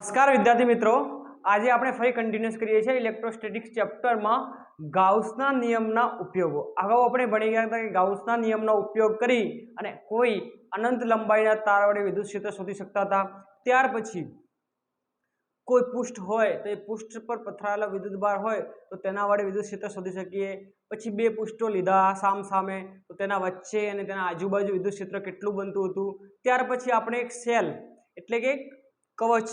નમસ્કાર વિદ્યાર્થી મિત્રો, આજે આપણે ફરી કન્ટિન્યુઅસ કરીએ છીએ ઇલેક્ટ્રોસ્ટેટિક્સ ચેપ્ટરમાં ગાઉસના નિયમના ઉપયોગો. અગાઉ આપણે ભણી ગયા હતા કે ગાઉસના નિયમનો ઉપયોગ કરી અને કોઈ અનંત લંબાઈના તાર વડે વિદ્યુત ક્ષેત્ર શોધી શકતા હતા. ત્યાર પછી કોઈ પૃષ્ઠ હોય તો એ પૃષ્ઠ પર પથરાયેલો વિદ્યુતભાર હોય તો તેના વડે વિદ્યુત ક્ષેત્ર શોધી શકીએ. પછી બે પૃષ્ઠો લીધા સામ સામે તો તેના વચ્ચે અને તેના આજુબાજુ વિદ્યુત ક્ષેત્ર કેટલું બનતું હતું. ત્યાર પછી આપણે એક સેલ એટલે કે કવચ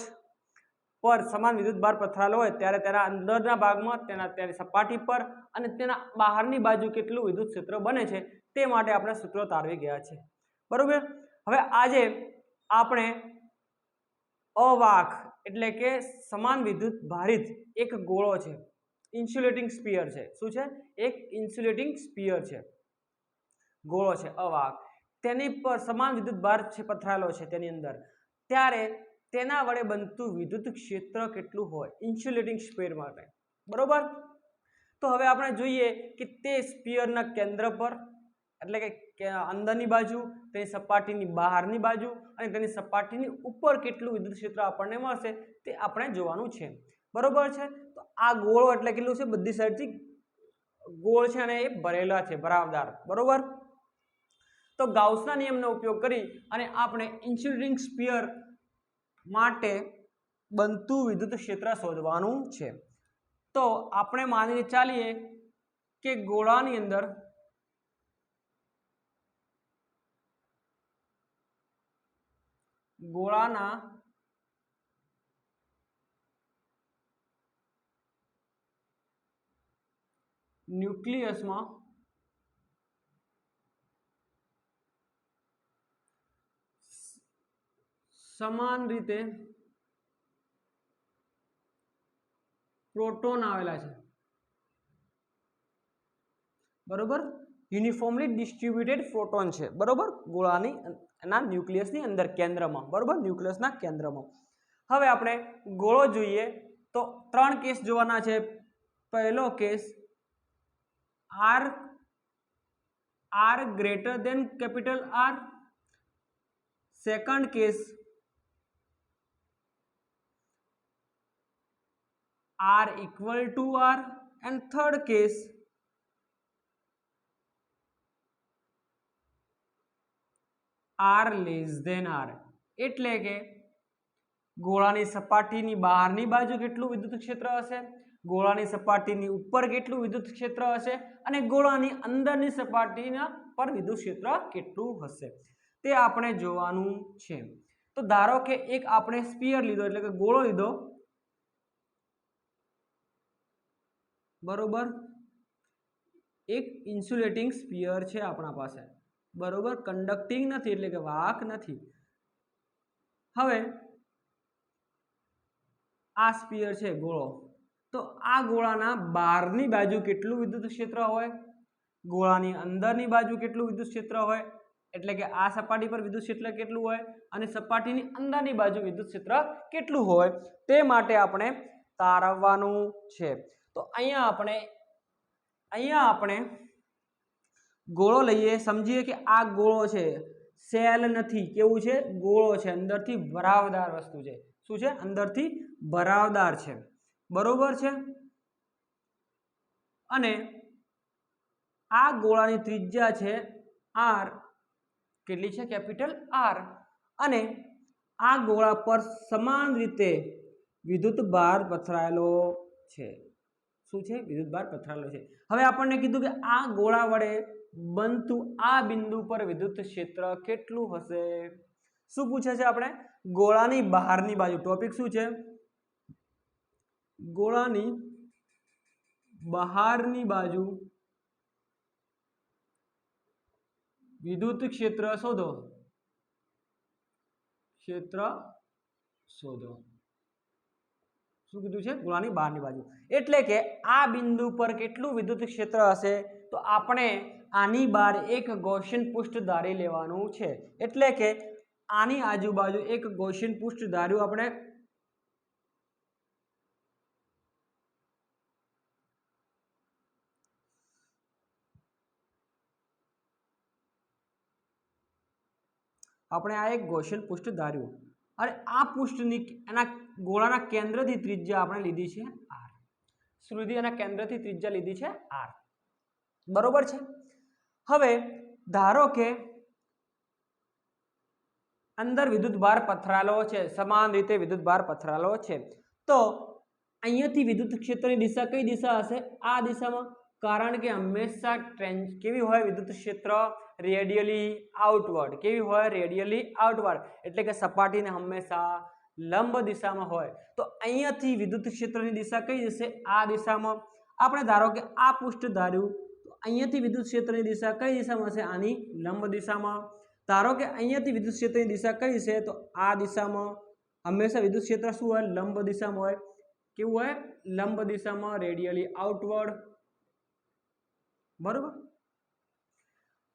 પર સમાન વિદ્યુતભાર પથરાયેલો હોય ત્યારે તેના અંદરના ભાગમાં તેની સપાટી પર અને તેના બહારની બાજુ કેટલું વિદ્યુત ક્ષેત્ર બને છે તે માટે આપણે સૂત્રો તારવી ગયા છે. બરોબર. હવે આજે આપણે અવાહક એટલે કે સમાન વિદ્યુત ભારિત એક ગોળો છે, ઇન્સ્યુલેટિંગ સ્ફિયર છે. શું છે? એક ઇન્સ્યુલેટિંગ સ્ફિયર છે, ગોળો છે અવાહક. તેની પર સમાન વિદ્યુતભાર છે પથરાયેલો છે તેની અંદર, ત્યારે તેના વડે બનતું વિદ્યુત ક્ષેત્ર કેટલું હોય ઇન્સ્યુલેટિંગ સ્ફિયર માટે. બરોબર. તો હવે આપણે જોઈએ કે તે સ્ફિયરના કેન્દ્ર પર એટલે કે અંદરની બાજુ, તેની સપાટીની બહારની બાજુ અને તેની સપાટીની ઉપર કેટલું વિદ્યુત ક્ષેત્ર આપણને મળશે તે આપણે જોવાનું છે. બરોબર છે. તો આ ગોળો એટલે કેટલું છે? બધી સાઈડથી ગોળ છે અને એ ભરેલા છે, ભરાવદાર. બરોબર. તો ગાઉસના નિયમનો ઉપયોગ કરી અને આપણે ઇન્સ્યુલેટિંગ સ્ફિયર માટે બનતું વિદ્યુત ક્ષેત્ર શોધવાનું છે. તો આપણે માની ચાલીએ કે ગોળાની અંદર ગોળાના ન્યુક્લિયસમાં સમાન રીતે પ્રોટોન આવેલા છે. બરોબર. યુનિફોર્મલી ડિસ્ટ્રીબ્યુટેડ પ્રોટોન છે. બરોબર. ગોળાની એના ન્યુક્લિયસની અંદર કેન્દ્રમાં. બરોબર. ન્યુક્લિયસના કેન્દ્રમાં. હવે આપણે ગોળો જોઈએ તો ત્રણ કેસ જોવાના છે. પહેલો case r greater than capital R. Second case R equal to R and third case R less than R. એટલે કે ગોળાની સપાટીની બહારની બાજુ કેટલું વિદ્યુત ક્ષેત્ર હશે, ગોળાની સપાટીની ઉપર કેટલું વિદ્યુત ક્ષેત્ર હશે અને ગોળાની અંદરની સપાટીના પર વિદ્યુત ક્ષેત્ર કેટલું હશે તે આપણે જોવાનું છે. તો ધારો કે એક આપણે સ્ફિયર લીધો એટલે કે ગોળો લીધો. બરોબર. એક ઇન્સ્યુલેટિંગ સ્ફિયર છે આપણા પાસે. બરોબર. કંડક્ટિંગ નથી એટલે કે વાહક નથી. હવે આ સ્ફિયર છે ગોળો, તો આ ગોળાના બહારની બાજુ કેટલું વિદ્યુત ક્ષેત્ર હોય, ગોળાની અંદરની બાજુ કેટલું વિદ્યુત ક્ષેત્ર હોય એટલે કે આ સપાટી પર વિદ્યુત ક્ષેત્ર કેટલું હોય અને સપાટીની અંદરની બાજુ વિદ્યુત ક્ષેત્ર કેટલું હોય તે માટે આપણે તારવવાનું છે. તો અહીંયા આપણે ગોળો લઈએ, સમજીએ કે આ ગોળો છે, સેલ નથી. કેવું છે? ગોળો છે, અંદરથી ભરાવદાર વસ્તુ છે. શું છે? અંદરથી ભરાવદાર છે. બરોબર છે. અને આ ગોળાની ત્રિજ્યા છે R. કેટલી છે? Capital R. અને આ ગોળા પર સમાન રીતે વિદ્યુત ભાર પથરાયેલો છે. શું છે? વિદ્યુત ભાર પથરાયેલો છે. હવે આપણને કીધું કે આ ગોળા વડે બનતું આ બિંદુ પર વિદ્યુત ક્ષેત્ર કેટલું હશે. શું પૂછે છે આપણે? ગોળાની બહારની બાજુ. ટોપિક શું છે? ગોળાની બહારની બાજુ વિદ્યુત ક્ષેત્ર શોધો. ક્ષેત્ર શોધો. શું કીધું છે? ગોળાની બહારની બાજુ. એટલે કે આ બિંદુ પર કેટલું વિદ્યુત ક્ષેત્ર હશે તો આપણે આની બહાર એક ગૌસિયન પૃષ્ઠ ધારી લેવાનું છે. એટલે કે આની આજુબાજુ એક ગૌસિયન પૃષ્ઠ ધાર્યું આપણે. આ એક ગૌસિયન પૃષ્ઠ ધાર્યું. અને આ પૃષ્ઠની એના ગોળાના કેન્દ્રથી ત્રિજ્યા આપણે લીધી છે r. શું લીધી? એના કેન્દ્રથી ત્રિજ્યા લીધી છે r. બરોબર છે. હવે ધારો કે અંદર વિદ્યુત ભાર પથરાયેલો છે, સમાન રીતે વિદ્યુત ભાર પથરાયેલો છે, તો અહીંયાથી વિદ્યુત ક્ષેત્રની દિશા કઈ દિશા હશે? આ દિશામાં. કારણ કે હંમેશા કેવી હોય વિદ્યુત ક્ષેત્ર? Radially outward. કેવી હોય? Radially outward. એટલે કે સપાટીને હંમેશા લંબ દિશામાં હોય. તો અહીંયાથી વિદ્યુત ક્ષેત્રની દિશા કઈ જશે? આ દિશામાં. આપણે ધારો કે આ પૃષ્ઠ ધાર્યું, તો અહીંયાથી વિદ્યુત ક્ષેત્રની દિશા કઈ દિશામાં હશે? આની લંબ દિશામાં. ધારો કે અહીંયાથી વિદ્યુત ક્ષેત્રની દિશા કઈ છે? તો આ દિશામાં. હંમેશા વિદ્યુત ક્ષેત્ર શું હોય? લંબ દિશામાં હોય. કેવું હોય? લંબ દિશામાં, રેડિયલી આઉટવર્ડ. બરોબર.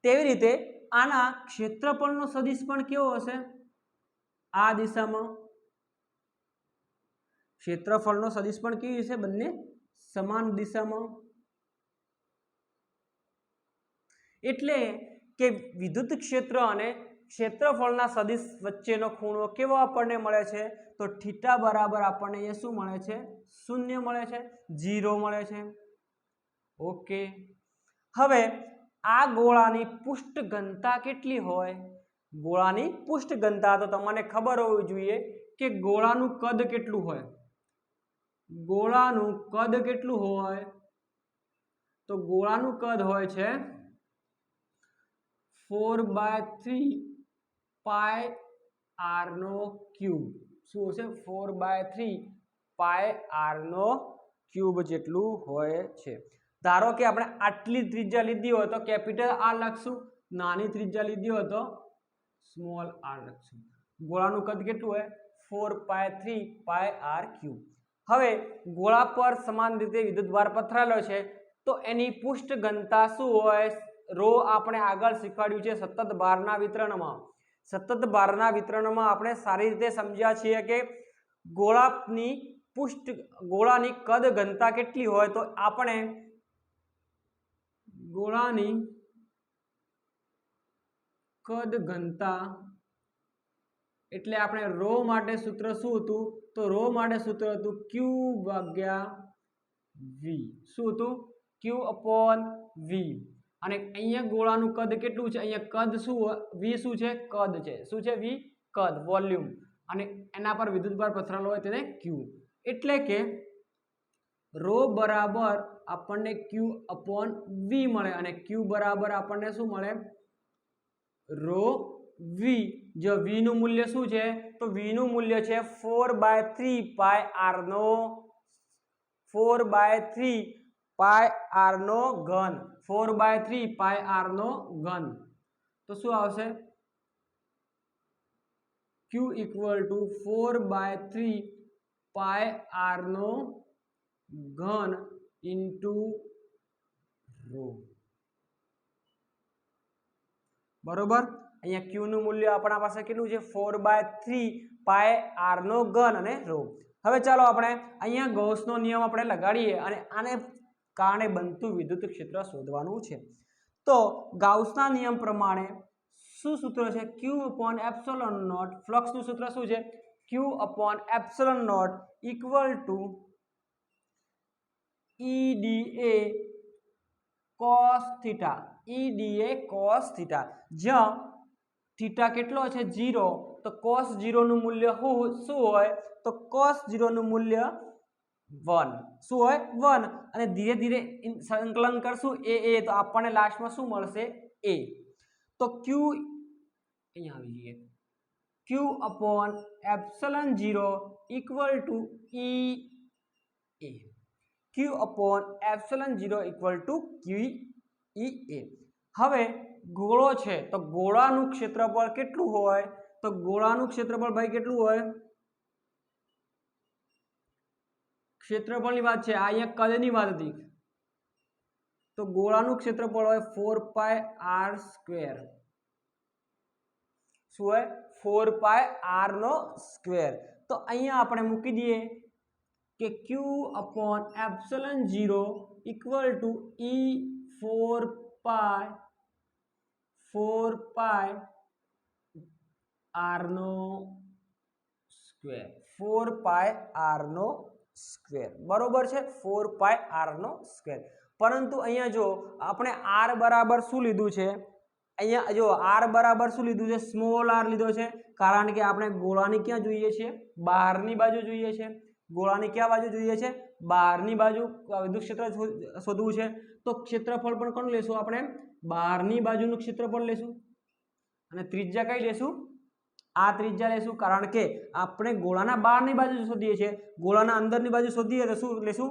તેવી રીતે આના ક્ષેત્રફળનો સદિશ પણ કેવો હશે? આ દિશામાં. ક્ષેત્રફળનો સદિશ પણ કેવી હશે? બંને સમાન દિશામાં. એટલે કે વિદ્યુત ક્ષેત્ર અને ક્ષેત્રફળના સદિશ વચ્ચેનો ખૂણો કેવો આપણને મળે છે? તો થીટા બરાબર આપણને અહીંયા શું મળે છે? 0 મળે છે, 0 મળે છે. ઓકે. હવે આ ગોળાની પૃષ્ઠ ઘનતા કેટલી હોય? ગોળાની પૃષ્ઠ ઘનતા તો તમને ખબર હોવી જોઈએ કે ગોળાનું કદ કેટલું હોય. ગોળાનું કદ કેટલું હોય? તો ગોળાનું કદ હોય છે 4/3 પાઈ r નો ક્યુબ. શું હશે? 4/3 પાઈ r નો ક્યુબ જેટલું હોય છે. ધારો કે આપણે આટલી ત્રિજ્યા લીધી હોય તો કેપિટલ R લખશું, નાની ત્રિજ્યા લીધી હોય તો સ્મોલ r લખશું. ગોળાનું કદ કેટલું હોય? 4/3 પાઈ r ક્યુબ. હવે ગોળા પર સમાન રીતે વિદ્યુતભાર પથરાયેલો છે, તો એની પૃષ્ઠ ઘનતા શું હોય? રો આપણે આગળ શીખવાડ્યું છે સતત ભારના વિતરણમાં. સતત ભારના વિતરણમાં આપણે સારી રીતે સમજ્યા છીએ કે ગોળાની કદ ઘનતા કેટલી હોય? તો આપણે ગોળાની કદ ઘનતા એટલે આપણે રો માટે સૂત્ર શું હતું? તો રો માટે સૂત્ર હતું Q ભાગ્યા V. શું હતું? Q upon V. અને અહીંયા ગોળાનું કદ કેટલું છે? અહીંયા કદ શું? V શું છે? કદ છે. શું છે? V કદ, વોલ્યુમ. અને એના પર વિદ્યુતભાર પથરાયેલો હોય તેને Q. એટલે કે રો બરાબર આપણને Q upon V મળે અને Q બરાબર આપણને શું મળે? Row V. જો V નું મૂલ્ય શું છે? તો V નું મૂલ્ય છે 4/3 પાઈ r નો 4/3 પાઈ r નો ઘન. 4/3 પાઈ r નો ઘન. તો શું આવશે? Q equal to 4/3 pi r નો ઘન ઇન્ટુ રો. બરોબર. અહીંયા Q નું મૂલ્ય આપણા પાસે કેટલું છે? 4/3 પાઈ r નો ઘન અને રો. હવે ચાલો આપણે અહીંયા ગૌસનો નિયમ આપણે લગાડીએ અને આને કારણે બનતું વિદ્યુત ક્ષેત્ર શોધવાનું છે. તો ગાઉસના નિયમ પ્રમાણે શું સૂત્ર છે? Q upon epsilon naught. ફ્લક્સનું સૂત્ર શું છે? Q upon epsilon naught equal to EDA cos theta. EDA cos theta. જ્યાં થીટા કેટલો છે? 0. તો cos 0 નું મૂલ્ય શું હોય? તો cos 0 નું મૂલ્ય 1. શું હોય? 1. અને ધીરે ધીરે સંકલન કરશું a તો આપણને લાસ્ટમાં શું મળશે? a. તો Q અહીંયા આવી જઈએ. Q upon epsilon 0 equal to EA. Q upon epsilon 0 equal to QEA. હવે ગોળો છે તો ગોળાનું ક્ષેત્રફળ કેટલું હોય? તો ગોળાનું ક્ષેત્રફળ ભાઈ કેટલું હોય? ક્ષેત્રફળની વાત છે, આ અહીંયા કદની વાત હતી. તો ગોળાનું ક્ષેત્રફળ હોય 4 પાઈ r સ્ક્વેર. શું હોય? 4 પાઈ r નો સ્ક્વેર. તો અહીંયા આપણે મૂકી દઈએ કે Q upon epsilon 0 equal to E 4 pi r નો સ્ક્વેર 4πr સ્ક્વેર બરોબર છે 4πr²। પરંતુ અહીંયા જો આપણે r બરાબર શું લીધું છે, અહીંયા જો r બરાબર શું લીધું છે, સ્મોલ r લીધો છે, કારણ કે આપણે ગોળાની ક્યાં જોઈએ છે, બહારની બાજુ જોઈએ છે, ગોળાની ક્યાં બાજુ જોઈએ છે, બહારની બાજુ વિદ્યુત ક્ષેત્ર શોધવું છે, તો ક્ષેત્રફળ પણ કોણ લેશું આપણે, બહારની બાજુનું ક્ષેત્રફળ લેશું અને ત્રિજ્યા કઈ લેશું, આ ત્રિજ્યા લેશું, કારણ કે આપણે ગોળાના બહારની બાજુ શોધીએ છીએ, ગોળાના અંદરની બાજુ શોધીએ તો શું લેશું,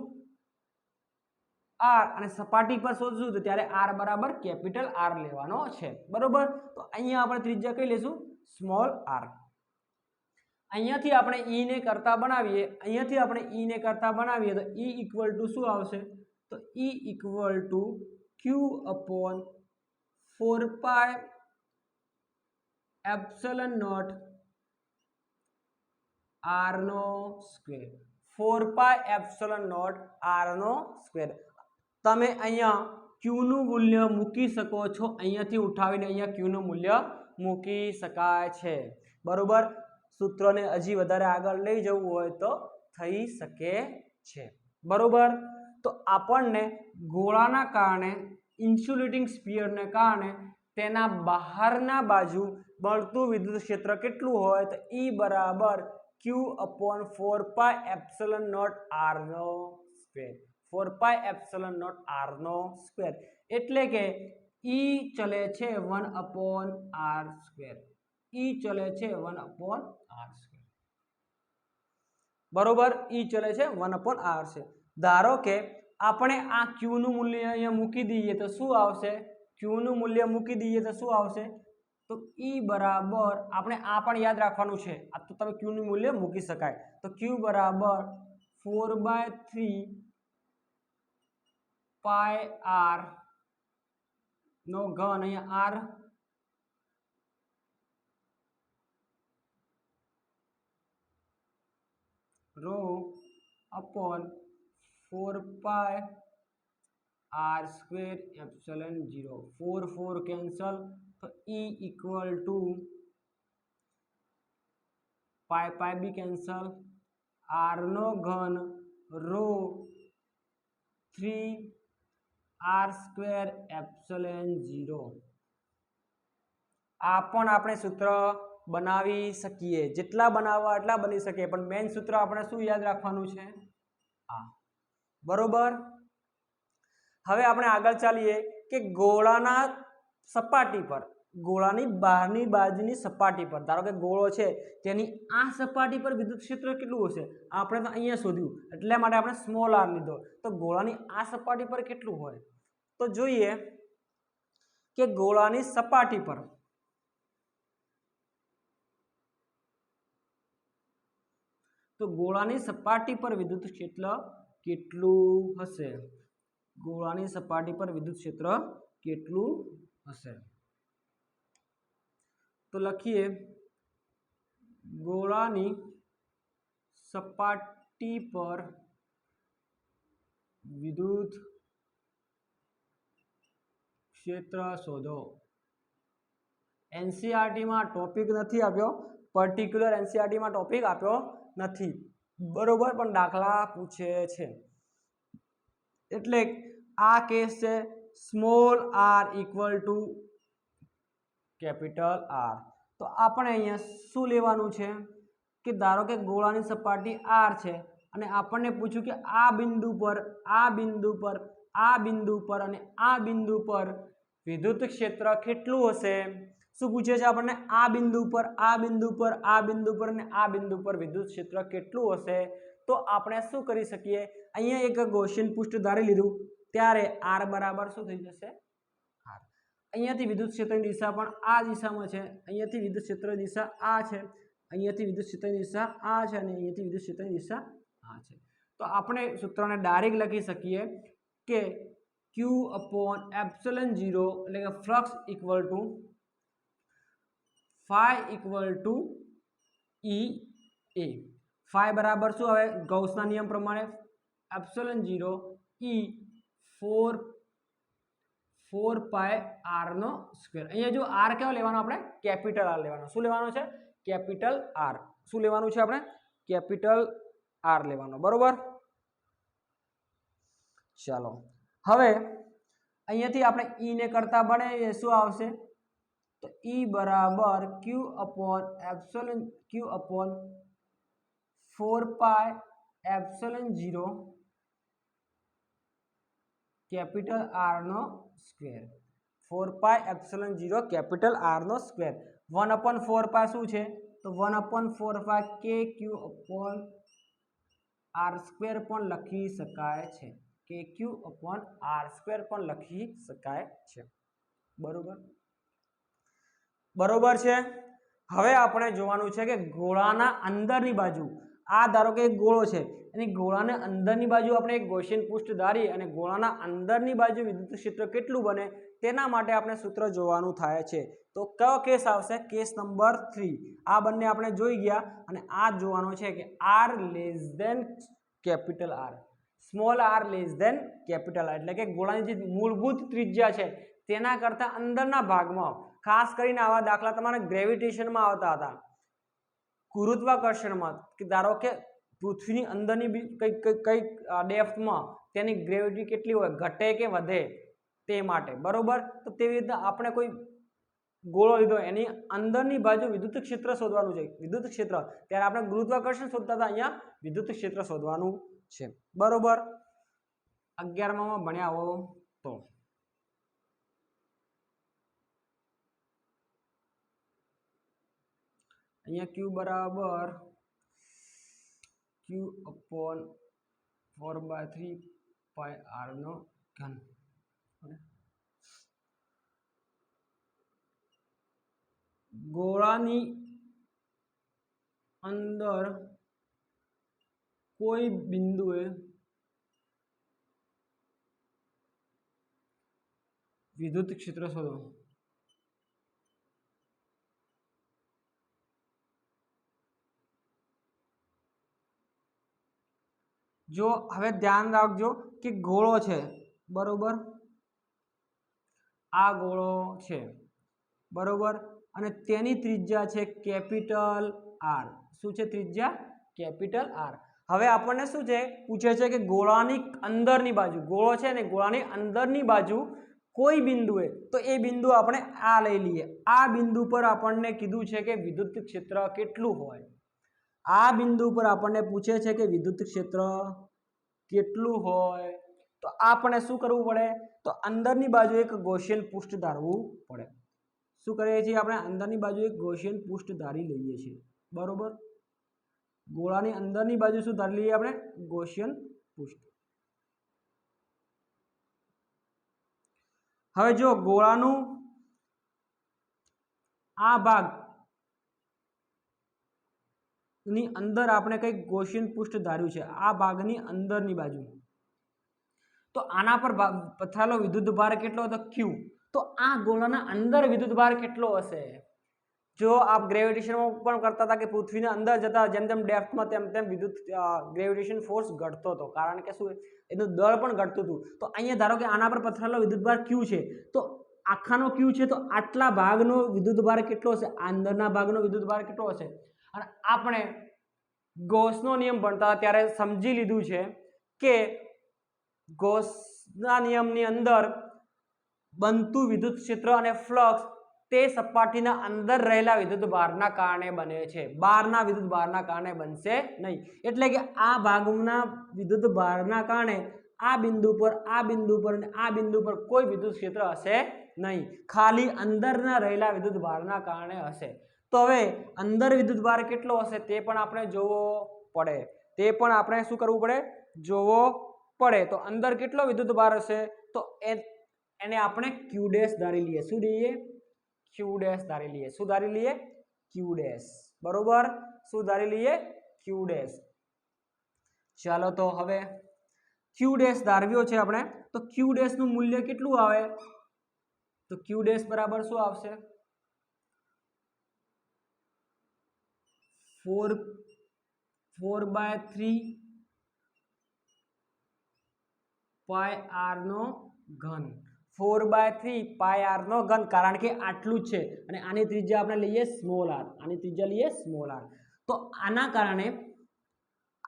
r, અને સપાટી પર શોધશું તો ત્યારે r બરાબર કેપિટલ R લેવાનો છે બરોબર। તો અહીંયા આપણે ત્રિજ્યા કઈ લેશું, સ્મોલ r। અહીંયાથી આપણે e ને કરતા બનાવીએ, અહીંયાથી આપણે e ને કરતા બનાવીએ તો e ઇક્વલ ટુ શું આવશે, તો e equal two q/4πε0 r², 4πε0 r²। તમે અહીંયા q નું મૂલ્ય મૂકી શકો છો, અહીંયાથી ઉઠાવીને અહીંયા q નું મૂલ્ય મૂકી શકાય છે બરોબર। સૂત્રને હજી વધારે આગળ લઈ જવું હોય તો થઈ શકે છે બરોબર। તો આપણને ગોળાના કારણે ઇન્સ્યુલેટિંગ સ્ફિયરને કારણે તેના બહારના બાજુ મળતું વિદ્યુત ક્ષેત્ર કેટલું હોય, તો E બરાબર q/4πε0 r², 4πε0 r², એટલે કે E ચલે છે 1/r², E ચલે છે 1/r², બરોબર। E ચલે છે 1/r²। ધારો કે આપણે આ q નું મૂલ્ય અહીંયા મૂકી દઈએ તો શું આવશે, q નું મૂલ્ય મૂકી દઈએ તો શું આવશે, તો E બરાબર, આપણે આ પણ યાદ રાખવાનું છે, આ તો તમે q નું મૂલ્ય મૂકી શકાય, તો q બરાબર 4/3πr નો ઘન, અહીંયા r rho upon 4πr²ε0, 4 cancel, તો E ઇક્વલ ટુ પાઈ બી કેન્સલ, r નો ઘન રો 3r²ε0। આ પણ આપણે સૂત્ર બનાવી શકીએ, જેટલા બનાવવા એટલા બની શકે, પણ મેઇન સૂત્ર આપણે શું યાદ રાખવાનું છે, આ બરોબર। હવે આપણે આગળ ચાલીએ કે ગોળાના સપાટી પર, ગોળાની બહારની બાજુની સપાટી પર, ધારો કે ગોળો છે તેની આ સપાટી પર વિદ્યુત ક્ષેત્ર કેટલું હશે, આપણે તો અહીંયા શોધ્યું એટલા માટે આપણે સ્મોલ r લીધો, તો ગોળાની આ સપાટી પર કેટલું હોય, તો જોઈએ કે ગોળાની સપાટી પર, તો ગોળાની સપાટી પર વિદ્યુત ક્ષેત્ર કેટલું હશે, ગોળાની સપાટી પર વિદ્યુત ક્ષેત્ર કેટલું હશે, તો લખીએ ગોળાની સપાટી પર વિદ્યુત ક્ષેત્ર શોધો। એનસીઈઆરટી માં ટોપિક નથી આપ્યો, પર્ટિક્યુલર એનસીઈઆરટી માં ટોપિક આપ્યો નથી બરોબર, પણ દાખલા પૂછે છે, એટલે આ કેસ છે small r equal to capital R। તો આપણે અહીંયા શું લેવાનું છે કે ધારો કે ગોળાની સપાટી r છે અને આપણને પૂછ્યું કે આ બિંદુ પર, આ બિંદુ પર, આ બિંદુ પર અને આ બિંદુ પર વિદ્યુત ક્ષેત્ર કેટલું હશે, શું પૂછે છે આપણને, આ બિંદુ પર, આ બિંદુ પર, આ બિંદુ પર અને આ બિંદુ પર વિદ્યુત ક્ષેત્ર કેટલું હશે। તો આપણે શું કરી શકીએ, અહીંયા એક ગૌસિયન પૃષ્ઠ ધારી લીધું, ત્યારે r બરાબર શું થઈ જશે, r, અહીંયાથી વિદ્યુત ક્ષેત્રની દિશા પણ આ દિશામાં છે, અહીંયાથી વિદ્યુત ક્ષેત્રની દિશા આ છે, અહીંયાથી વિદ્યુત ક્ષેત્રની દિશા આ છે અને અહીંયાથી વિદ્યુત ક્ષેત્રની દિશા આ છે। તો આપણે સૂત્રને ડાયરેક્ટ લખી શકીએ કે q/ε0 એટલે કે flux equal to phi equal to E A, phi બરાબર શું આવે, ગૌસના નિયમ પ્રમાણે ε0 E 4πr²। અહીંયા જો r કેવો લેવાનો, આપણે કેપિટલ R લેવાનો, શું લેવાનો છે, કેપિટલ R, શું લેવાનું છે આપણે, કેપિટલ આર લેવાનો, બરોબર। ચાલો હવે અહીંયાથી આપણે ઈ ને કરતા બનાવીએ, શું આવશે તો ઈ બરાબર q upon epsilon q upon 4 pi epsilon 0 capital R નો square, 4 pi epsilon 0 capital R નો સ્ક્વેર। 1/4 પાઈ શું છે તો 1/4 પાઈ કે ક્યુ અપોન આર સ્ક્વેર પણ લખી શકાય છે, કે ક્યુ અપોન આર સ્ક્વેર પણ લખી શકાય છે, બરોબર બરોબર છે। હવે આપણે જોવાનું છે કે ગોળાના અંદરની બાજુ, આ ધારો કે એક ગોળો છે, એની ગોળાને અંદરની બાજુ આપણે એક ગૌસિયન પૃષ્ઠ ધારી અને ગોળાના અંદરની બાજુ વિદ્યુત ક્ષેત્ર કેટલું બને તેના માટે આપણે સૂત્ર જોવાનું થાય છે। તો કયો કેસ આવશે, કેસ નંબર 3। આ બંને આપણે જોઈ ગયા અને આ જોવાનું છે કે r less than capital R, small r less than capital R, એટલે કે ગોળાની જે મૂળભૂત ત્રિજ્યા છે તેના કરતા અંદરના ભાગમાં, ખાસ કરીને આવા દાખલા તમારે ગ્રેવિટેશનમાં આવતા હતા, ગુરુત્વાકર્ષણમાં, કે ધારો કે પૃથ્વીની અંદરની કઈ ડેપ્થમાં તેની ગ્રેવિટી કેટલી હોય, ઘટે કે વધે તે માટે, બરોબર। તો તેવી રીતે આપણે કોઈ ગોળો લીધો, એની અંદરની બાજુ વિદ્યુત ક્ષેત્ર શોધવાનું છે, વિદ્યુત ક્ષેત્ર, ત્યારે આપણે ગુરુત્વાકર્ષણ શોધતા હતા, અહીંયા વિદ્યુત ક્ષેત્ર શોધવાનું છે, બરોબર। 11માં ભણ્યા હો તો અહીંયા ક્યુ બરાબર ક્યુ અપોન 4/3 પાઈ આર નો ઘન, ગોળાની અંદર કોઈ બિંદુએ વિદ્યુત ક્ષેત્ર શોધો। જો હવે ધ્યાન રાખજો કે ગોળો છે, બરોબર, આ ગોળો છે, બરોબર, અને તેની ત્રિજ્યા છે કેપિટલ આર, શું છે ત્રિજ્યા કેપિટલ આર। હવે આપણને શું છે પૂછે છે કે ગોળાની અંદરની બાજુ, ગોળો છે ને ગોળાની અંદરની બાજુ કોઈ બિંદુએ, તો એ બિંદુ આપણે આ લઈ લઈએ, આ બિંદુ પર આપણને કીધું છે કે વિદ્યુત ક્ષેત્ર કેટલું હોય, આ બિંદુ પર આપણને પૂછે છે કે વિદ્યુત ક્ષેત્ર કેટલું હોય, તો આપણે શું કરવું પડે, તો અંદરની બાજુ એક ગૌસિયન પૃષ્ઠ ધારવું પડે। શું કરીએ છીએ આપણે, અંદરની બાજુ એક ગૌસિયન પૃષ્ઠ ધારી લઈએ છીએ, બરોબર। ગોળાની અંદરની બાજુ શું ધારી લઈએ આપણે, ગૌસિયન પૃષ્ઠ। હવે જો ગોળાનું આ ભાગ ની અંદર આપણે કઈ ગૌસિયન પૃષ્ઠ ધાર્યું છે, આ ભાગની અંદરની બાજુ, તો આના પર પથરાયેલો વિદ્યુત ભાર કેટલો હતો ક્યુ, તો આ ગોળાના અંદર વિદ્યુત ભાર કેટલો હશે, જો આપ ગ્રેવિટેશનમાં પણ કરતા હતા કે પૃથ્વીના અંદર જતા જેમ જેમ ડેપ્થમાં તેમ તેમ વિદ્યુત ગ્રેવિટેશન ફોર્સ ઘટતો હતો, કારણ કે શું એનું દળ પણ ઘટતું હતું। તો અહીંયા ધારો કે આના પર પથરાયેલો વિદ્યુત ભાર ક્યુ છે, તો આખાનો ક્યુ છે, તો આટલા ભાગનો વિદ્યુત ભાર કેટલો હશે, અંદરના ભાગનો વિદ્યુત ભાર કેટલો હશે। અને આપણે ગૌસનો નિયમ ભણતા ત્યારે સમજી લીધું છે કે ગૌસના નિયમની અંદર બનતું વિદ્યુત ક્ષેત્ર અને ફ્લક્સ તે સપાટીના અંદર રહેલા વિદ્યુત ભારના કારણે બને છે, બહારના વિદ્યુત ભારના કારણે બનશે નહીં। એટલે કે આ ભાગના વિદ્યુત ભારના કારણે આ બિંદુ પર, આ બિંદુ પર અને આ બિંદુ પર કોઈ વિદ્યુત ક્ષેત્ર હશે નહીં, ખાલી અંદરના રહેલા વિદ્યુત ભારના કારણે હશે। તો હવે અંદર વિદ્યુત ભાર કેટલો હશે તે પણ આપણે જોવો પડે, તે પણ આપણે શું કરવું પડે, જોવો પડે। તો અંદર કેટલો વિદ્યુત ભાર હશે, તો એને આપણે ક્યુ ડેશ ધારી લઈએ, શું લઈએ, ક્યુ ડેશ ધારી લઈએ, શું ધારી લઈએ, ક્યુ ડેશ, બરોબર, શું ધારી લઈએ, ક્યુ ડેશ। ચાલો તો હવે ક્યુ ડેશ ધારવ્યો છે આપણે, તો ક્યુ ડેશ નું મૂલ્ય કેટલું આવે, તો ક્યુ ડેશ બરાબર શું આવશે, 4/3 પાઈ આર નો ઘન, 4/3 પાઈ આર નો ઘન, કારણ કે આટલું જ છે અને આની ત્રિજ્યા આપણે લઈએ સ્મોલ આર, આની ત્રિજ્યા લઈએ સ્મોલ આર। તો આના કારણે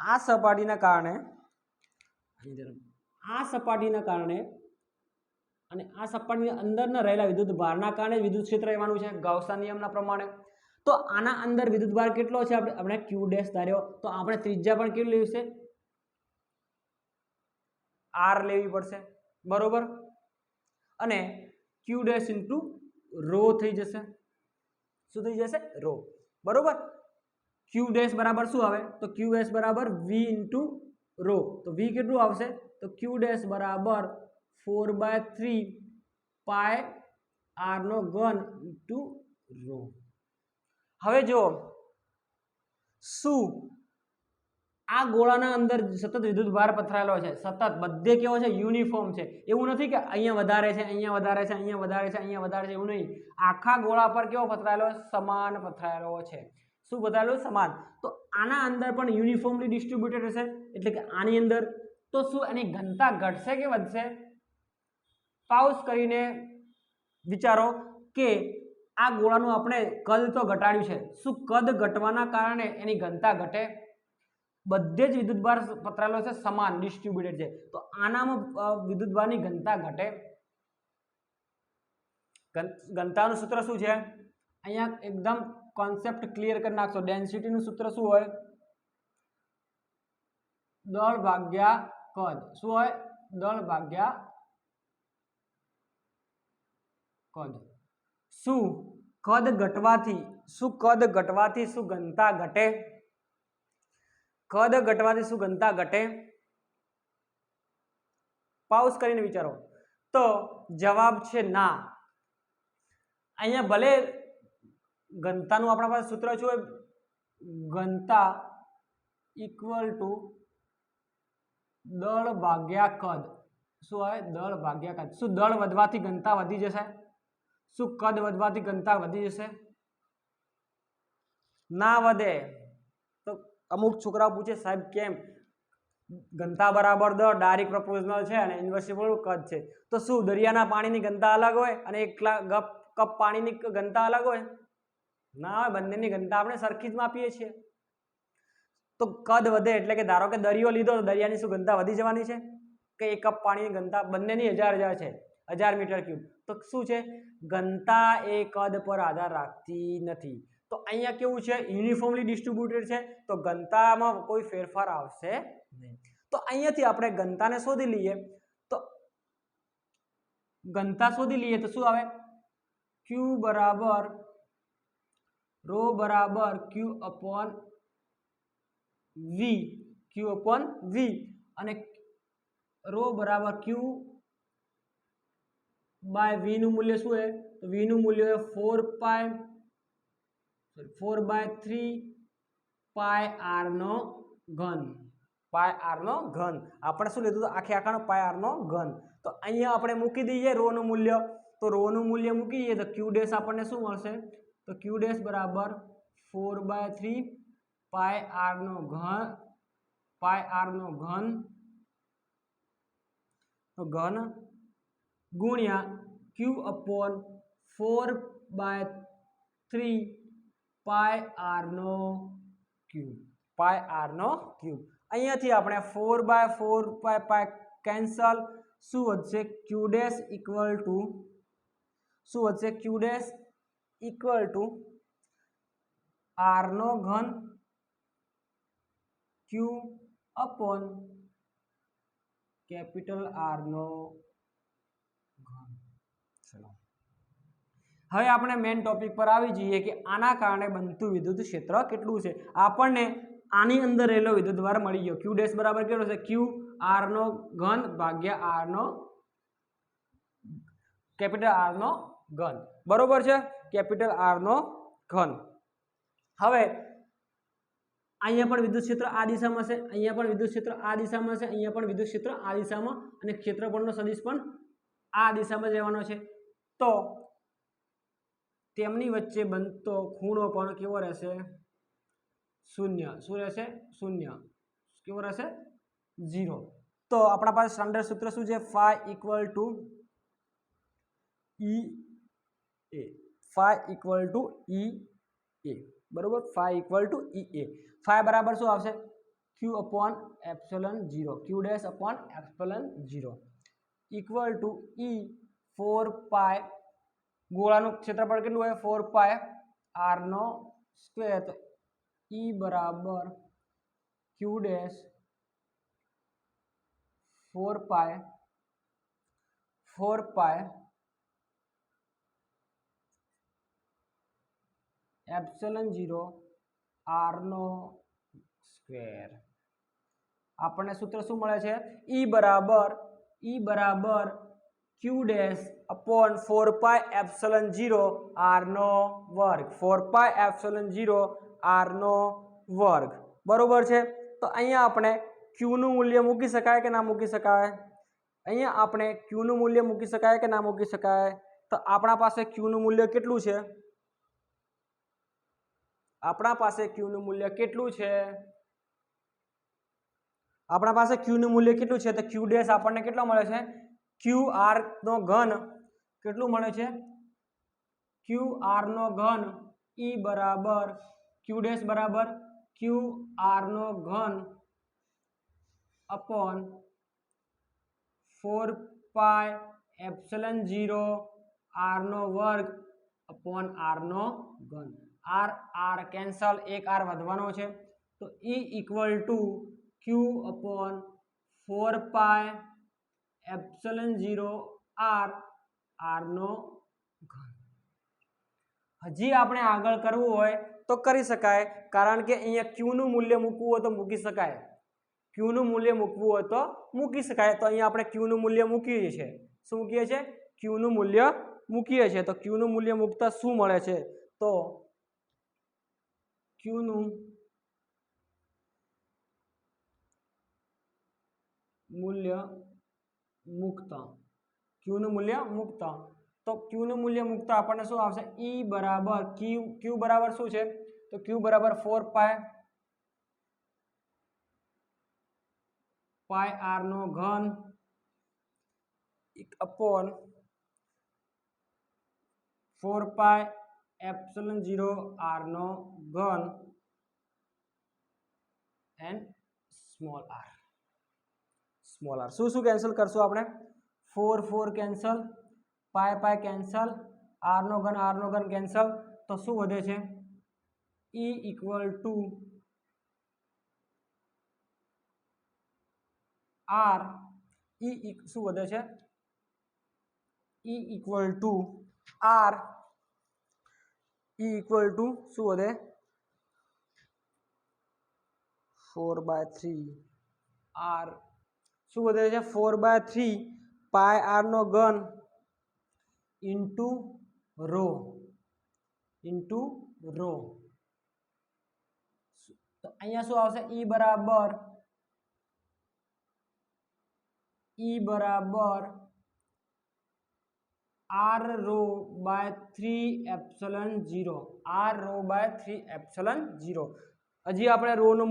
આ સપાટીના કારણે આ સપાટીના કારણે અને આ સપાટીની અંદરના રહેલા વિદ્યુત ભારના કારણે વિદ્યુત ક્ષેત્ર રહેવાનું છે ગાઉસના નિયમના પ્રમાણે. તો આના અંદર વિદ્યુત ભાર કેટલો છે આપણે ક્યુ ડેશ ધાર્યો, તો આપણે ત્રિજ્યા પણ કેટલી લેવી છે આર લેવી પડશે બરોબર. અને ક્યુ ડેશ ઇન્ટુ રો થઈ જશે. શું થઈ જશે? રો બરોબર. ક્યુ ડેશ બરાબર શું આવે તો ક્યુ ડેશ બરાબર વી ઇન્ટુ રો. તો વી કેટલું આવશે તો ક્યુ ડેશ બરાબર 4/3 પાય આર નો ઘન ઇન્ટુ રો. હવે જો શું આ ગોળાના અંદર સતત વિદ્યુત ભાર પથરાયેલો છે, સતત બધે કેવો છે યુનિફોર્મ છે. એવું નથી કે અહીંયા વધારે છે અહીંયા વધારે છે અહીંયા વધારે છે અહીંયા વધારે છે, એવું નહીં. આખા ગોળા પર કેવો પથરાયેલો સમાન પથરાયેલો છે. શું પથરાયેલો? સમાન. તો આના અંદર પણ યુનિફોર્મલી ડિસ્ટ્રીબ્યુટેડ હશે, એટલે કે આની અંદર તો શું એની ઘનતા ઘટશે કે વધશે? પાઉસ કરીને વિચારો કે આ ગોળાનું આપણે કદ તો ઘટાડ્યું છે, શું કદ ઘટવાના કારણે એની ઘનતા ઘટે? બધે જ વિદ્યુતભાર પથરાયેલો છે, સમાન ડિસ્ટ્રીબ્યુટેડ છે, તો આનામાં વિદ્યુતભારની ઘનતા ઘટે. ઘનતાનું સૂત્ર શું છે અહીંયા એકદમ કોન્સેપ્ટ ક્લિયર કરી નાખશો. ડેન્સિટીનું સૂત્ર શું હોય? દળ ભાગ્યા કદ. શું હોય? દળ ભાગ્યા કદ. શું કદ ઘટવાથી શું ઘનતા ઘટે? કદ ઘટવાથી શું ઘનતા ઘટે? પાઉસ કરીને વિચારો. તો જવાબ છે ના. અહીંયા ભલે ઘનતાનું આપણા પાસે સૂત્ર શું હોય? ઘનતા ઇક્વલ ટુ દળ ભાગ્યા કદ. શું હોય? દળ ભાગ્યા કદ. શું દળ વધવાથી ઘનતા વધી જશે? શું કદ વધવાથી ઘનતા વધી જશે? ના વધે. તો અમુક છોકરાઓ પૂછે સાહેબ કેમ? ઘનતા બરાબર દળ ડાયરેક્ટ પ્રોપોર્શનલ છે અને ઇન્વર્સિબલ કદ છે, તો શું દરિયાના પાણીની ઘનતા અલગ હોય અને એક કપ પાણીની ઘનતા અલગ હોય? ના હોય. બંનેની ઘનતા આપણે સરખી જ માપીએ છીએ. તો કદ વધે એટલે કે ધારો કે દરિયો લીધો તો દરિયાની શું ઘનતા વધી જવાની છે કે એક કપ પાણીની ઘનતા બંનેની 1000 છે, 1000 મીટર ક્યુબ. તો શું છે? ઘનતા એ કદ પર આધાર રાખતી નથી. તો અહીંયા કેવું છે? યુનિફોર્મલી ડિસ્ટ્રીબ્યુટેડ છે, તો ઘનતામાં કોઈ ફેરફાર આવશે નહીં. તો અહીંયાથી આપણે ઘનતાને શોધી લઈએ. તો ઘનતા શોધી લઈએ તો શું આવે? ક્યુ બરાબર રો બરાબર ક્યુ અપોન વી. ક્યુ અપોન વી અને રો બરાબર ક્યુ બાય વી નું મૂલ્ય શું છે? તો વી નું મૂલ્ય 4/3 પાય આર નો ઘન. પાય આર નો ઘન. આપણે શું લીધું? આખે આખાનો પાય આર નો ઘન. તો અહીંયા આપણે મૂકી દઈએ રો નું મૂલ્ય. તો રો નું મૂલ્ય મૂકી દઈએ તો ક્યુ ડેશ આપણને શું મળશે? તો ક્યુ ડેશ બરાબર 4/3 પાય આર નો ઘન. પાય આર નો ઘન તો ઘન ગુણ્યા ક્યુ અપોન 4/3 પાય આર નો ક્યુબ. પાય આર નો ક્યુબ. અહીંયાથી આપણે 4/4 પાય કેન્સલ. શું વધશે? ક્યુ ડેશ ઇક્વલ ટુ શું વધશે? Q dash equal to r નો ઘન ક્યુ અપોન કેપિટલ આર નો ઘન. ચલો હવે આપણે મેઇન ટોપિક પર આવી જઈએ કે આના કારણે બનતું વિદ્યુત ક્ષેત્ર કેટલું છે. આપણને આની અંદર રહેલો વિદ્યુતભાર મળી ગયો. ક્યુ ડેશ બરાબર કેટલો છે? ક્યુ આર નો ઘન ભાગ્યા આર નો કેપિટલ આર નો ઘન. બરોબર છે? કેપિટલ આર નો ઘન. હવે અહીંયા પણ વિદ્યુત ક્ષેત્ર આ દિશામાં છે, અહીંયા પણ વિદ્યુત ક્ષેત્ર આ દિશામાં છે, અહીંયા પણ વિદ્યુત ક્ષેત્ર આ દિશામાં, અને ક્ષેત્રફળનો સદિશ પણ આ દિશામાં જ રહેવાનો છે. તો તેમની વચ્ચે બનતો ખૂણો પણ કેવો રહેશે? શૂન્ય. શું રહેશે? શૂન્ય. કેવો રહેશે? 0. તો આપણા પાસે સ્ટાન્ડર્ડ સૂત્ર શું છે? Phi equal to E A. Phi equal to E A. બરોબર? Phi equal to E A. Phi બરાબર શું આવશે? Q upon epsilon 0 q dash upon epsilon 0 equal to E 4 pi गोळाનું ક્ષેત્રફળ કેટલું હોય 4 પાઈ r નો સ્ક્વેર તો E બરાબર q dash 4 pi epsilon 0 r નો સ્ક્વેર આપણને સૂત્ર શું મળે છે E બરાબર q dash upon 4 pi epsilon 0 r નો વર્ગ 4 पाई एप्सिलॉन 0 r નો વર્ગ બરોબર છે તો અહીંયા આપણે q નું મૂલ્ય મૂકી શકાય કે ના મૂકી શકાય અહીંયા આપણે q નું મૂલ્ય મૂકી શકાય કે ના મૂકી શકાય તો આપણા પાસે q નું મૂલ્ય કેટલું છે આપણા પાસે q નું મૂલ્ય કેટલું છે આપણા પાસે q નું મૂલ્ય કેટલું છે તો q ડેશ આપણને કેટલો મળે છે क्यू आर નો ઘન કેટલું મળે છે क्यू आर નો ઘન E બરાબર क्यू ડેશ બરાબર क्यू आर નો ઘન अपॉन 4 पाई एप्सिलॉन 0 r નો વર્ગ अपॉन r નો ઘન r કેન્સલ એક r વધવાનો છે તો E equal two Q upon 4 pi epsilon 0 r નો ઘન હજી આપણે આગળ કરવું હોય તો કરી શકાય કારણ કે અહીંયા q નું મૂલ્ય મૂકવું હોય તો મૂકી શકાય q નું મૂલ્ય મૂકવું હોય તો મૂકી શકાય તો અહીંયા આપણે q નું મૂલ્ય મૂકીએ છીએ શું મૂકીએ છીએ q નું મૂલ્ય મૂકીએ છીએ તો q નું મૂલ્ય મૂકતા શું મળે છે તો q નું મૂલ્ય मुक्त क्यू નું મૂલ્ય મુક્ત તો क्यू નું મૂલ્ય મુક્ત આપણને શું આવશે E બરાબર Q બરાબર શું છે તો Q બરાબર 4 પાઈ r નો ઘન अपॉन 4 પાઈ એપ્સિલન 0 r નો ઘન એન્ડ સ્મોલ r શું કેન્સલ કરશું આપણે 4 કેન્સલ પાઈ કેન્સલ r નો ઘન કેન્સલ તો શું વધે છે E ઇક્વલ ટુ r શું વધે છે E ઇક્વલ ટુ r શું વધે 4/3 r શું વધે છે 4/3 પાઈ r નો ઘન ઇન્ટુ રો તો અહીંયા શું આવશે E બરાબર r rho by 3 epsilon 0 r rho by 3 epsilon 0 હજી આપણે રો નું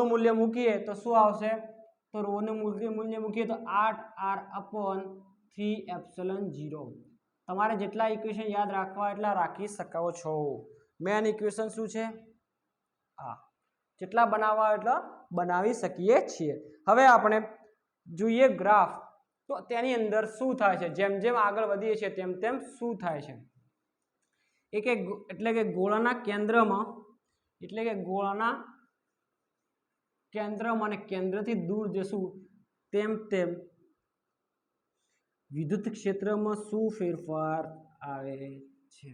મૂલ્ય મૂકીએ તો શું આવશે તો રો નું મૂલ્ય મૂકીએ તો 8r अपॉन 3 એપ્સિલન 0 તમારે જેટલા ઇક્વેશન યાદ રાખવા એટલા રાખી શકો છો મેન ઇક્વેશન શું છે આ જેટલા બનાવવા એટલા બનાવી શકીએ છીએ હવે આપણે જોઈએ ગ્રાફ તો તેની અંદર શું થાય છે જેમ જેમ આગળ વધીએ છીએ તેમ તેમ શું થાય છે એટલે કે ગોળાના કેન્દ્રમાં અને કેન્દ્રથી દૂર જશું તેમ તેમ વિદ્યુત ક્ષેત્રમાં શું ફેરફાર આવે છે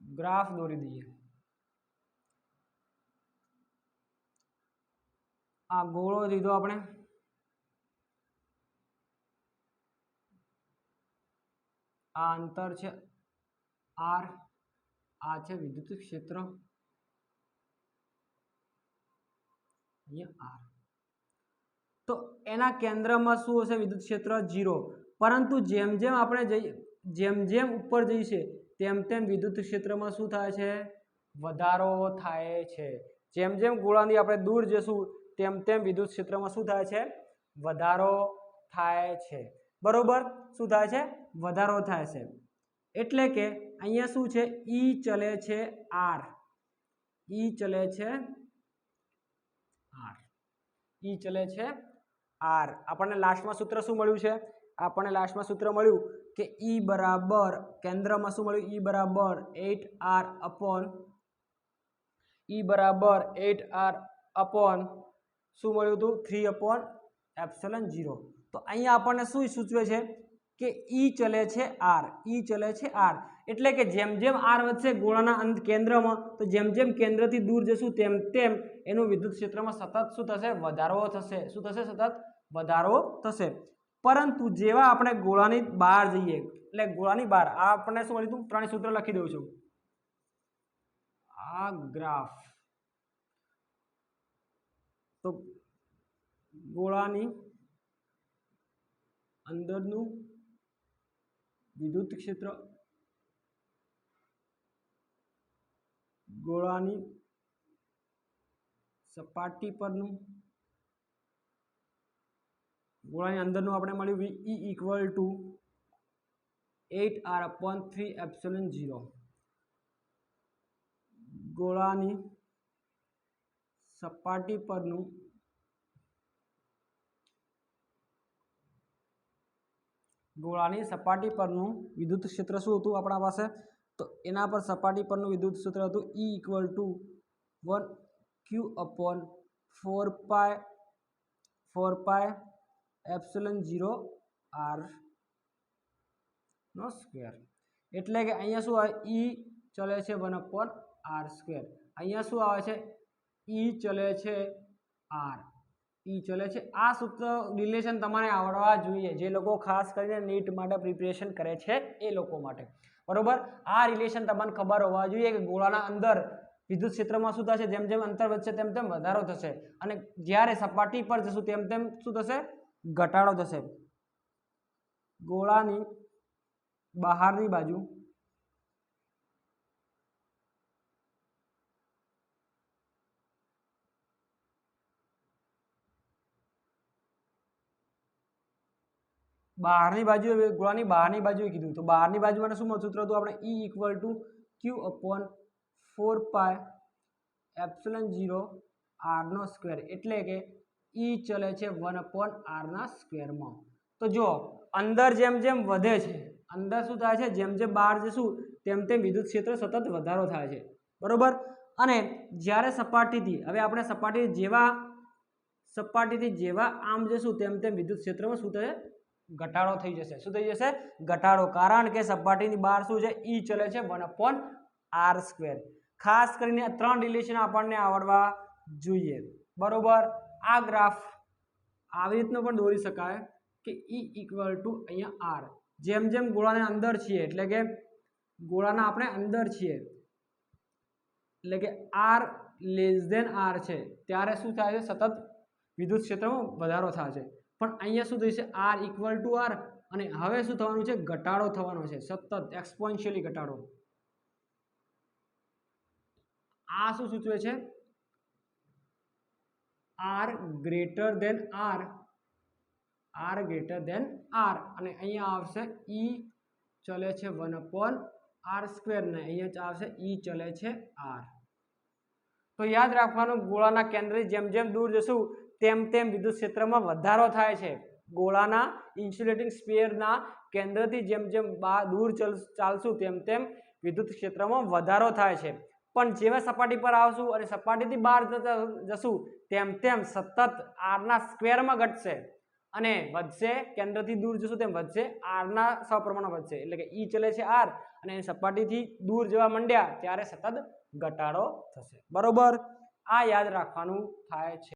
ગ્રાફ દોરી દઈએ આ ગોળો દીધો આપણે આ અંતર છે r આ છે વિદ્યુત ક્ષેત્ર અહીંયા r તો એના કેન્દ્રમાં શું હશે વિદ્યુત ક્ષેત્ર 0 પરંતુ જેમ જેમ ઉપર જઈશે તેમ તેમ વિદ્યુત ક્ષેત્રમાં શું થાય છે વધારો થાય છે જેમ જેમ ગોળાની આપણે દૂર જશું તેમ તેમ વિદ્યુત ક્ષેત્રમાં શું થાય છે? વધારો થાય છે. બરોબર, શું થાય છે? વધારો થાય છે. એટલે કે અહીંયા શું છે? ઈ ચલે છે આર, ઈ ચલે છે આર, ઈ ચલે છે આર. આપણને લાસ્ટમાં સૂત્ર શું મળ્યું છે? આપણને લાસ્ટમાં સૂત્ર મળ્યું કે ઈ બરાબર, કેન્દ્રમાં શું મળ્યું? ઈ બરાબર 8r અપોન, ઈ બરાબર 8r અપોન શું મળ્યું હતું? 3/0. તો અહીંયા આપણને શું સૂચવે છે કે ઈ ચલે છે આર, ઈ ચલે છે આર. એટલે કે જેમ જેમ આર વધશે ગોળાના કેન્દ્રમાં, તો જેમ જેમ કેન્દ્રથી દૂર જશું તેમ તેમ એનું વિદ્યુત ક્ષેત્રમાં સતત શું થશે? વધારો થશે. શું થશે? સતત વધારો થશે. પરંતુ જેવા આપણે ગોળાની બહાર જઈએ, એટલે ગોળાની બહાર આ આપણને શું મળ્યું? 3 સૂત્ર લખી દઉં છું. આ ગ્રાફ તો ગોળાની અંદરનું વિદ્યુત ક્ષેત્ર, ગોળાની સપાટી પરનું, ગોળાની અંદરનું આપણે મળ્યું E equal to 8r/3/0. ગોળાની સપાટી પરનું વિદ્યુત ક્ષેત્ર શું હતું આપણા પાસે? તો એના પર સપાટી પરનું વિદ્યુત ક્ષેત્ર હતું E equal to 1q/4π0r નો સ્ક્વેર. એટલે કે અહીંયા શું આવે? E ચલે છે 1/r². અહીંયા શું આવે છે? E ચલે છે r, E ચલે છે. આ સૂત્ર રિલેશન તમારે આવડવા જોઈએ, જે લોકો ખાસ કરીને નીટ માટે પ્રિપેરેશન કરે છે એ લોકો માટે. બરોબર, આ રિલેશન તમને ખબર હોવા જોઈએ કે ગોળાના અંદર વિદ્યુત ક્ષેત્રમાં શું થશે? જેમ જેમ અંતર વધશે તેમ તેમ વધારો થશે, અને જ્યારે સપાટી પર જશું તેમ તેમ શું થશે? ઘટાડો થશે. ગોળાની બહારની બાજુ ગોળાની બહારની બાજુએ કીધું, તો બહારની બાજુ માટે શું સૂત્ર હતું આપણે? E equal to q/4π0r². એટલે કે E ચલે છે 1/r². તો જો અંદર જેમ જેમ વધે છે, અંદર શું થાય છે? જેમ જેમ બહાર જશું તેમ તેમ વિદ્યુત ક્ષેત્ર સતત વધારો થાય છે. બરોબર, અને જ્યારે સપાટીથી, હવે આપણે સપાટીથી જેવા આમ જશું તેમ તેમ વિદ્યુત ક્ષેત્રમાં શું થશે? ઘટાડો થઈ જશે. શું થઈ જશે? ઘટાડો. કારણ કે સપાટીની બહાર શું છે? E ચલે છે 1/r². ખાસ કરીને આ 3 રિલેશન આપણને આવડવા જોઈએ. બરોબર, આ ગ્રાફ આવી રીતનો પણ દોરી શકાય કે E equal to અહીંયા r. જેમ જેમ ગોળાના અંદર છીએ, એટલે કે ગોળાના આપણે અંદર છીએ, એટલે કે r r છે, ત્યારે શું થાય છે? સતત વિદ્યુત ક્ષેત્રમાં વધારો થાય છે. પણ અહીંયા શું થશે? r equal to r, અને હવે શું થવાનું છે? ઘટાડો થવાનો છે, સતત એક્સપોનેન્શિયલી ઘટાડો. આ શું સૂચવે છે? r greater than r, અને અહીંયા આવશે E ચલે છે 1/r², ને અહીંયા આવશે E ચલે છે r. તો યાદ રાખવાનું, ગોળાના કેન્દ્રથી જેમ જેમ દૂર જશું તેમ તેમ વિદ્યુત ક્ષેત્રમાં વધારો થાય છે. ગોળાના ઇન્સ્યુલેટિંગ સ્ફિયરના કેન્દ્રથી જેમ જેમ દૂર ચાલશું તેમ તેમ વિદ્યુત ક્ષેત્રમાં વધારો થાય છે. પણ જેવા સપાટી પર આવશું અને સપાટીથી બહાર જશું તેમ તેમ સતત r²માં ઘટશે અને વધશે. કેન્દ્રથી દૂર જશું તેમ વધશે, r સપ્રમાણ વધશે. એટલે કે E ચલે છે r, અને સપાટીથી દૂર જવા માંડ્યા ત્યારે સતત ઘટાડો થશે. બરોબર, આ યાદ રાખવાનું થાય છે.